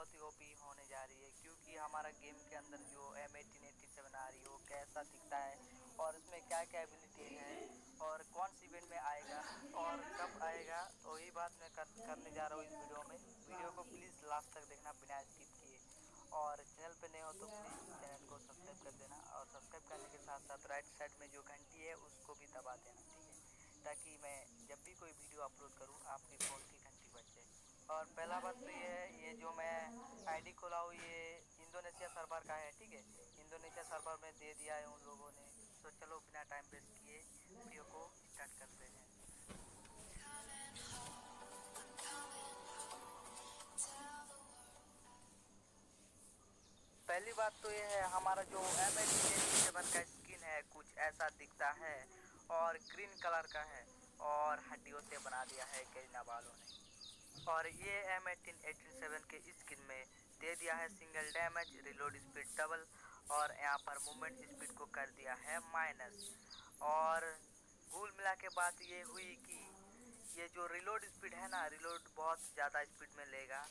बहुत ही ओपी होने जा रही है, क्योंकि हमारा गेम के अंदर जो M1887 आ रही है वो कैसा दिखता है और उसमें क्या क्या एबिलिटी है और कौन सी इवेंट में आएगा और कब आएगा, तो वही बात मैं करने जा रहा हूँ इस वीडियो में। वीडियो को प्लीज़ लास्ट तक देखना बिना स्किप किए, और चैनल पे नए हो तो प्लीज़ चैनल को सब्सक्राइब कर देना, और सब्सक्राइब करने के साथ साथ राइट साइड में जो घंटी है उसको भी दबा देना, ठीक है, ताकि मैं जब भी कोई वीडियो अपलोड करूँ आपके फ़ोन की घंटी बज जाए। और पहला बात तो ये है, ये जो मैं आईडी खोला हूँ ये इंडोनेशिया सर्वर का है, ठीक है, इंडोनेशिया सर्वर में दे दिया है उन लोगों ने। तो चलो बिना टाइम वेस्ट किए वीडियो को स्टार्ट करते हैं। पहली बात तो ये है, हमारा जो M1887 का स्किन है कुछ ऐसा दिखता है और ग्रीन कलर का है और हड्डियों से बना दिया है करीना वालों ने। और ये M1887 के स्किन में दे दिया है single damage, reload speed double, और यहाँ पर मूवमेंट स्पीड को कर दिया है माइनस। और कुल मिला के बात ये हुई कि ये जो रिलोड स्पीड है ना, रिलोड बहुत ज़्यादा स्पीड में लेगा,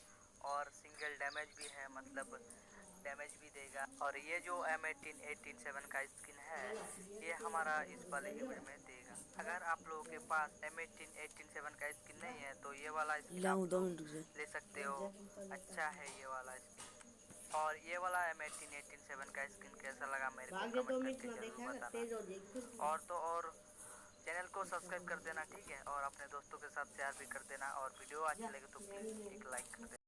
और सिंगल डैमेज भी है, मतलब डैमेज भी देगा। और ये जो M1887 का स्किन है ये हमारा इस वाले इवेंट में देगा। अगर आप लोगों के पास M1887 का स्किन नहीं है तो ये वाला स्किन आप लोग ले सकते हो, अच्छा है ये वाला स्किन। और ये वाला M1887 का स्किन कैसा लगा मेरे को कमेंट करके जरूर बताना। और तो और चैनल को सब्सक्राइब कर देना, ठीक है, और अपने दोस्तों के साथ शेयर भी कर देना, और वीडियो अच्छी लगे तो प्लीज़ एक लाइक कर देना।